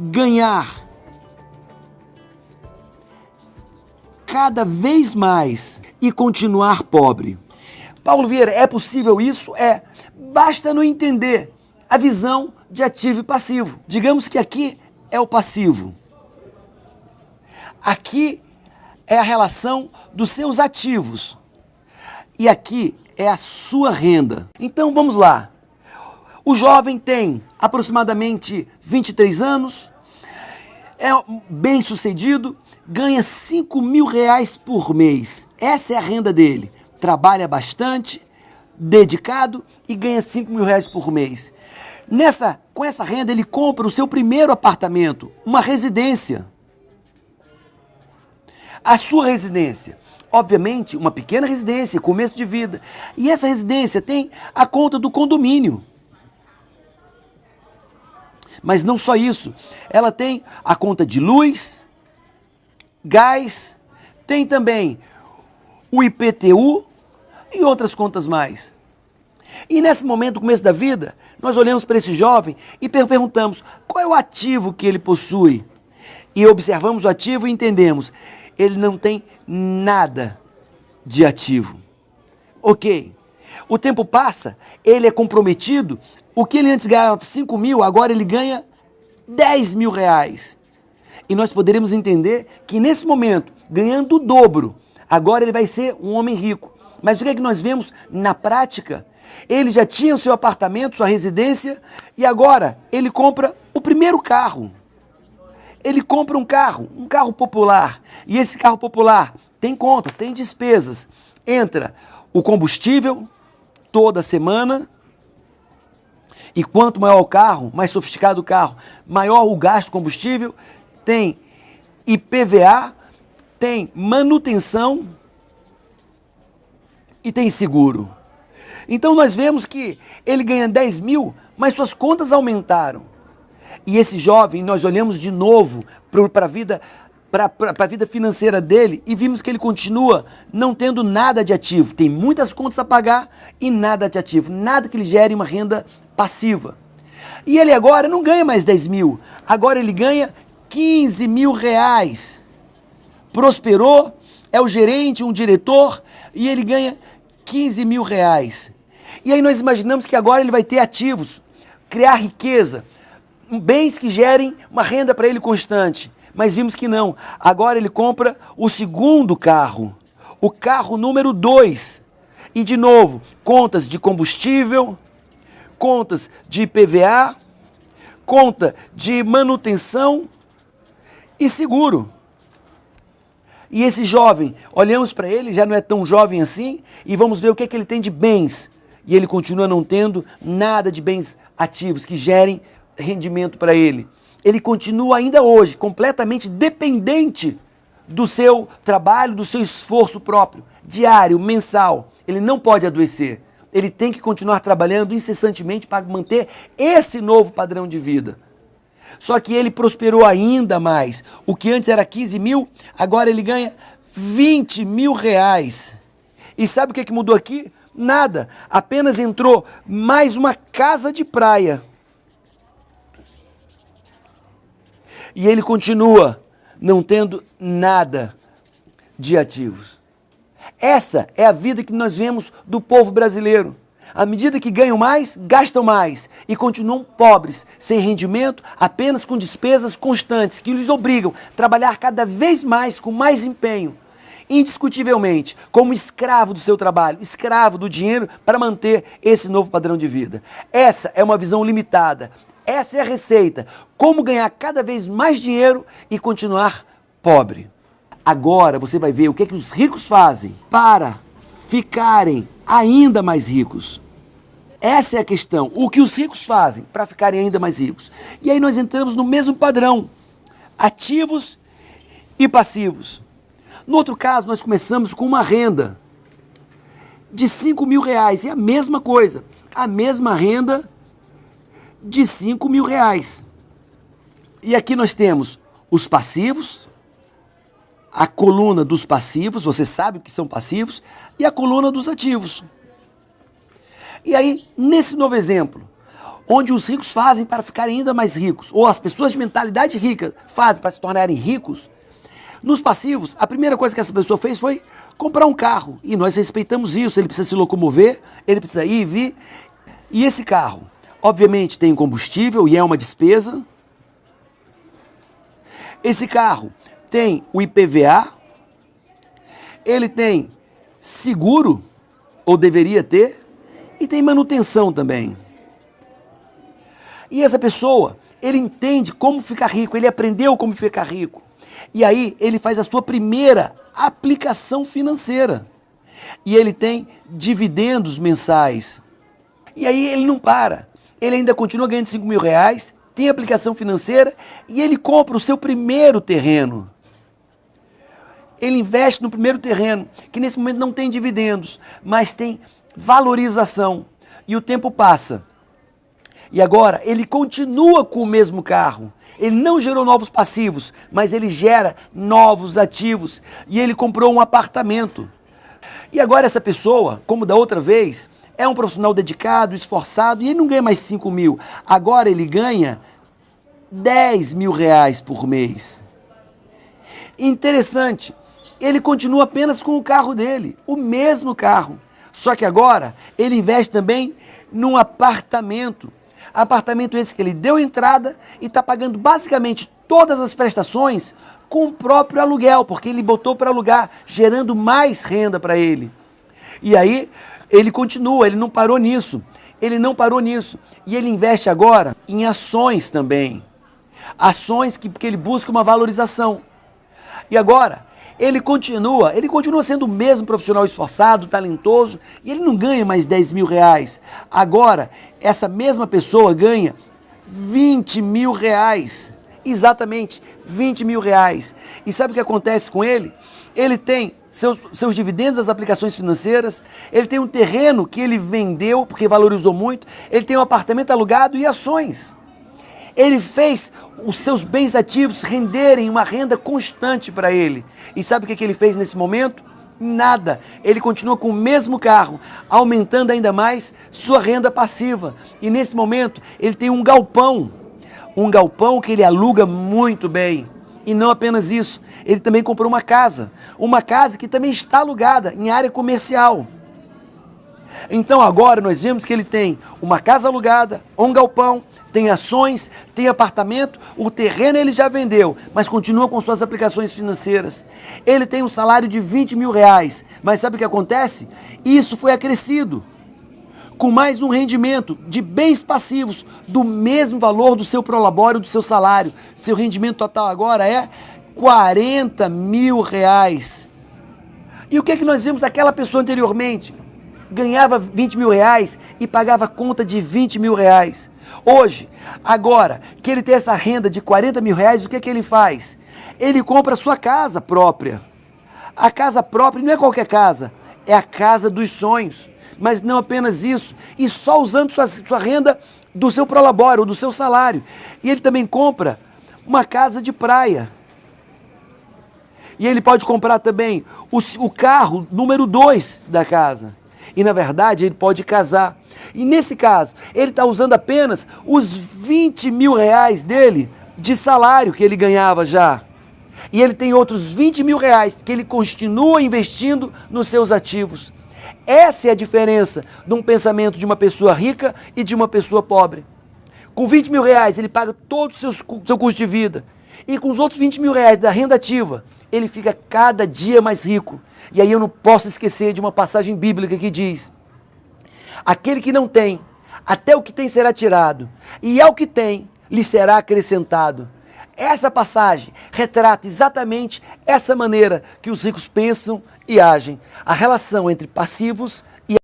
ganhar cada vez mais e continuar pobre? Paulo Vieira, é possível isso? É. Basta não entender a visão de ativo e passivo. Digamos que aqui é o passivo. Aqui é a relação dos seus ativos. E aqui é a sua renda. Então vamos lá. O jovem tem aproximadamente 23 anos, é bem sucedido, ganha 5 mil reais por mês. Essa é a renda dele. Trabalha bastante, dedicado e ganha 5 mil reais por mês. Com essa renda ele compra o seu primeiro apartamento, uma residência. A sua residência, obviamente uma pequena residência, começo de vida. E essa residência tem a conta do condomínio. Mas não só isso, ela tem a conta de luz, gás, tem também o IPTU e outras contas mais. E nesse momento, no começo da vida, nós olhamos para esse jovem e perguntamos qual é o ativo que ele possui. E observamos o ativo e entendemos, ele não tem nada de ativo. Ok, o tempo passa, ele é comprometido, o que ele antes ganhava 5 mil, agora ele ganha 10 mil reais. E nós poderemos entender que nesse momento, ganhando o dobro, agora ele vai ser um homem rico. Mas o que é que nós vemos na prática? Ele já tinha o seu apartamento, sua residência, e agora ele compra o primeiro carro. Ele compra um carro popular. E esse carro popular tem contas, tem despesas. Entra o combustível toda semana. E quanto maior o carro, mais sofisticado o carro, maior o gasto de combustível. Tem IPVA, tem manutenção e tem seguro. Então nós vemos que ele ganha 10 mil, mas suas contas aumentaram. E esse jovem, nós olhamos de novo para a vida financeira dele e vimos que ele continua não tendo nada de ativo. Tem muitas contas a pagar e nada de ativo, nada que lhe gere uma renda passiva. E ele agora não ganha mais 10 mil, agora ele ganha 15 mil reais. Prosperou, é o gerente, um diretor, e ele ganha 15 mil reais. E aí nós imaginamos que agora ele vai ter ativos, criar riqueza, bens que gerem uma renda para ele constante. Mas vimos que não. Agora ele compra o segundo carro, o carro número 2. E de novo, contas de combustível, contas de IPVA, conta de manutenção e seguro. E esse jovem, olhamos para ele, já não é tão jovem assim, e vamos ver o que é que ele tem de bens. E ele continua não tendo nada de bens ativos que gerem rendimento para ele. Ele continua ainda hoje completamente dependente do seu trabalho, do seu esforço próprio, diário, mensal. Ele não pode adoecer. Ele tem que continuar trabalhando incessantemente para manter esse novo padrão de vida. Só que ele prosperou ainda mais. O que antes era 15 mil, agora ele ganha 20 mil reais. E sabe o que mudou aqui? Nada. Apenas entrou mais uma casa de praia. E ele continua não tendo nada de ativos. Essa é a vida que nós vemos do povo brasileiro. À medida que ganham mais, gastam mais e continuam pobres, sem rendimento, apenas com despesas constantes que lhes obrigam a trabalhar cada vez mais com mais empenho, indiscutivelmente, como escravo do seu trabalho, escravo do dinheiro para manter esse novo padrão de vida. Essa é uma visão limitada. Essa é a receita. Como ganhar cada vez mais dinheiro e continuar pobre. Agora você vai ver o que é que os ricos fazem para ficarem ainda mais ricos. Essa é a questão. O que os ricos fazem para ficarem ainda mais ricos. E aí nós entramos no mesmo padrão. Ativos e passivos. No outro caso, nós começamos com uma renda de 5 mil reais. É a mesma coisa. A mesma renda de 5 mil reais. E aqui nós temos os passivos, a coluna dos passivos, você sabe o que são passivos, e a coluna dos ativos. E aí, nesse novo exemplo, onde os ricos fazem para ficarem ainda mais ricos, ou as pessoas de mentalidade rica fazem para se tornarem ricos, nos passivos, a primeira coisa que essa pessoa fez foi comprar um carro. E nós respeitamos isso, ele precisa se locomover, ele precisa ir e vir. E esse carro, obviamente, tem combustível e é uma despesa. Esse carro tem o IPVA, ele tem seguro, ou deveria ter, e tem manutenção também. E essa pessoa, ele entende como ficar rico, ele aprendeu como ficar rico. E aí ele faz a sua primeira aplicação financeira. E ele tem dividendos mensais. E aí ele não para. Ele ainda continua ganhando 5 mil reais, tem aplicação financeira e ele compra o seu primeiro terreno. Ele investe no primeiro terreno, que nesse momento não tem dividendos, mas tem valorização. E o tempo passa. E agora ele continua com o mesmo carro. Ele não gerou novos passivos, mas ele gera novos ativos. E ele comprou um apartamento. E agora essa pessoa, como da outra vez, é um profissional dedicado, esforçado, e ele não ganha mais 5 mil. Agora ele ganha 10 mil reais por mês. Interessante, ele continua apenas com o carro dele, o mesmo carro. Só que agora ele investe também num apartamento. Apartamento esse que ele deu entrada e está pagando basicamente todas as prestações com o próprio aluguel, porque ele botou para alugar, gerando mais renda para ele. E aí ele continua, ele não parou nisso. Ele não parou nisso. E ele investe agora em ações também. Ações que ele busca uma valorização. E agora ele continua sendo o mesmo profissional esforçado, talentoso, e ele não ganha mais 10 mil reais. Agora, essa mesma pessoa ganha 20 mil reais. Exatamente, 20 mil reais. E sabe o que acontece com ele? Ele tem seus dividendos das aplicações financeiras, ele tem um terreno que ele vendeu porque valorizou muito, ele tem um apartamento alugado e ações. Ele fez os seus bens ativos renderem uma renda constante para ele. E sabe o que ele fez nesse momento? Nada. Ele continua com o mesmo carro, aumentando ainda mais sua renda passiva. E nesse momento ele tem um galpão que ele aluga muito bem. E não apenas isso, ele também comprou uma casa que também está alugada em área comercial. Então agora nós vemos que ele tem uma casa alugada, um galpão, tem ações, tem apartamento, o terreno ele já vendeu, mas continua com suas aplicações financeiras. Ele tem um salário de 20 mil reais, mas sabe o que acontece? Isso foi acrescido com mais um rendimento de bens passivos do mesmo valor do seu prolabore, do seu salário. Seu rendimento total agora é 40 mil reais. E o que é que nós vimos daquela pessoa anteriormente? Ganhava 20 mil reais e pagava conta de 20 mil reais. Hoje, agora que ele tem essa renda de 40 mil reais, o que é que ele faz? Ele compra a sua casa própria. A casa própria não é qualquer casa, é a casa dos sonhos. Mas não apenas isso, e só usando sua renda do seu prolabore, ou do seu salário. E ele também compra uma casa de praia. E ele pode comprar também o carro número 2 da casa. E na verdade ele pode casar. E nesse caso, ele está usando apenas os 20 mil reais dele de salário que ele ganhava já. E ele tem outros 20 mil reais que ele continua investindo nos seus ativos. Essa é a diferença de um pensamento de uma pessoa rica e de uma pessoa pobre. Com 20 mil reais ele paga todo o seu custo de vida. E com os outros 20 mil reais da renda ativa, ele fica cada dia mais rico. E aí eu não posso esquecer de uma passagem bíblica que diz: aquele que não tem, até o que tem será tirado, e ao que tem, lhe será acrescentado. Essa passagem retrata exatamente essa maneira que os ricos pensam e agem, a relação entre passivos